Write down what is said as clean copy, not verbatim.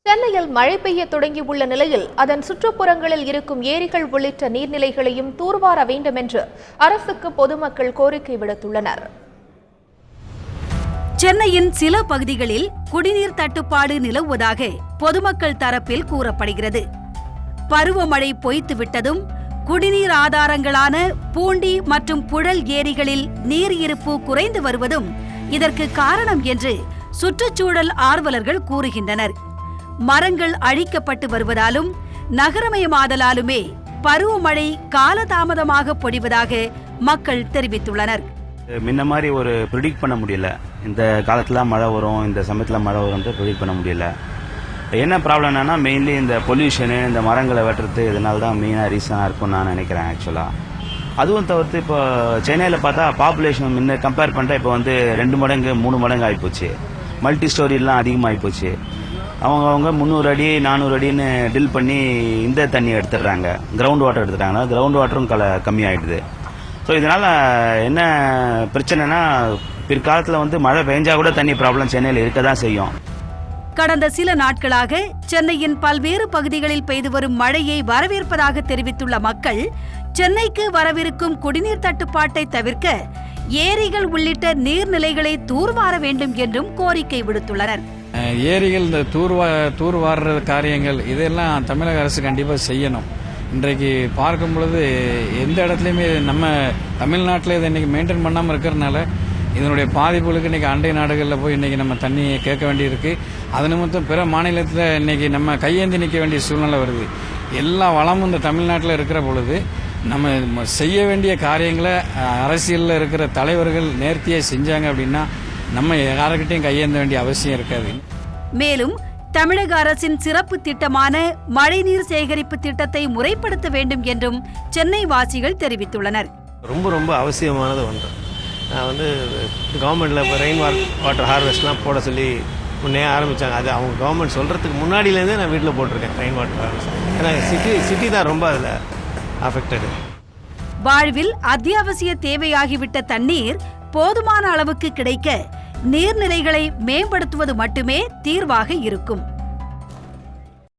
சென்னையில் மழை பெய்ய தொடங்கியுள்ள நிலையில் அதன் சுற்றுப்புறங்களில் இருக்கும் ஏரிகள் உள்ளிட்ட நீர்நிலைகளையும் தூர்வார வேண்டும் என்று அரசுக்கு பொதுமக்கள் கோரிக்கை விடுத்துள்ளனர். சென்னையின் சில பகுதிகளில் குடிநீர் தட்டுப்பாடு நிலவுவதாக பொதுமக்கள் தரப்பில் கூறப்படுகிறது. பருவமழை பொய்த்துவிட்டதும் குடிநீர் ஆதாரங்களான பூண்டி மற்றும் புழல் ஏரிகளில் நீர் இருப்பு குறைந்து வருவதும் இதற்கு காரணம் என்று சுற்றுச்சூழல் ஆர்வலர்கள் கூறுகின்றனர். மரங்கள் அழிக்கப்பட்டு வருவதாலும் நகரமயமாதலாலுமே பருவமழை காலதாமதமாக பொழிவதாக மக்கள் தெரிவித்துள்ளனர். முன்ன மாதிரி ஒரு ப்ரிடிக்ட் பண்ண முடியல. இந்த காலத்துல மழை வரும், இந்த சமயத்தில் மழை வரும்னு ப்ரிடிக்ட் பண்ண முடியல. என்ன ப்ராப்ளம்னா மெயின்லி இந்த பொல்யூஷனு, இந்த மரங்களை வெட்டுறது, இதனால தான் மெயினாக ரீசனாக இருக்கும்னு நான் நினைக்கிறேன் ஆக்சுவலாக. அதுவும் தவிர்த்து இப்போ சென்னையில் பார்த்தா பாப்புலேஷன் முன்ன கம்பேர் பண்ணிட்டா இப்போ 2 மடங்கு 3 மடங்கு ஆகிப்போச்சு. மல்டி ஸ்டோரிலாம் அதிகமாகிப்போச்சு. அவங்க 300 அடி 400 அடின்னு டில் பண்ணி இந்த தண்ணி எடுத்துடுறாங்க, கிரவுண்ட் வாட்டர் எடுத்துட்டாங்கன்னா கிரவுண்ட் வாட்டரும் கம்மியாயிடுது. ஸோ இதனால என்ன பிரச்சனைனா பிற்காலத்தில் மழை பெஞ்சா கூட தண்ணி ப்ராப்ளம் சென்னையில் இருக்க தான் செய்யும். கடந்த சில நாட்களாக சென்னையின் பல்வேறு பகுதிகளில் பெய்து வரும் மழையை வரவேற்பதாக தெரிவித்துள்ள மக்கள் சென்னைக்கு வரவிருக்கும் குடிநீர் தட்டுப்பாட்டை தவிர்க்க ஏரிகள் உள்ளிட்ட நீர்நிலைகளை தூர்வார வேண்டும் என்றும் கோரிக்கை விடுத்துள்ளனர். ஏரிகள் இந்த தூர்வாடுற காரியங்கள் இதெல்லாம் தமிழக அரசு கண்டிப்பாக செய்யணும். இன்றைக்கு பார்க்கும் பொழுது எந்த இடத்துலையுமே நம்ம தமிழ்நாட்டில் இதை இன்னைக்கு மெயின்டைன் பண்ணாமல் இருக்கிறதுனால இதனுடைய பாதிப்புகளுக்கு இன்னைக்கு அண்டை நாடுகளில் போய் இன்னைக்கு நம்ம தண்ணியை கேட்க வேண்டியிருக்கு. அது நிமித்தம் பிற மாநிலத்தில் இன்னைக்கு நம்ம கையேந்தி நிற்க வேண்டிய சூழ்நிலை வருது. எல்லா வளமும் இந்த தமிழ்நாட்டில் இருக்கிற பொழுது நம்ம செய்ய வேண்டிய காரியங்களை அரசியலில் இருக்கிற தலைவர்கள் நேர்த்தியாக செஞ்சாங்க அப்படின்னா நம்ம யாருக்கிட்டையும் கையேந்த வேண்டிய அவசியம் இருக்காது. மேலும் தமிழக அரசின் சிறப்பு திட்டமான மழைநீர் சேகரிப்பு திட்டத்தை முறைப்படுத்த வேண்டும் என்றும் சென்னை வாசிகள் தெரிவித்துள்ளனர். ரொம்ப அவசியமானது ஒன்று. நான் கவர்மெண்ட்டில் இப்போ ரெயின் வாட்டர் ஹார்வெஸ்ட்லாம் போட சொல்லி முன்னே ஆரம்பித்தாங்க. அது அவங்க கவர்மெண்ட் சொல்கிறதுக்கு முன்னாடியிலேருந்தே நான் வீட்டில் போட்டிருக்கேன் ரெயின் வாட்டர் ஹார்வெஸ்ட். ஏன்னா சிட்டி தான் ரொம்ப அதில் அஃபெக்டடு. வாழ்வில் அத்தியாவசிய தேவையாகிவிட்ட தண்ணீர் போதுமான அளவுக்கு கிடைக்க நீர்நிலைகளை மேம்படுத்துவது மட்டுமே தீர்வாக இருக்கும்.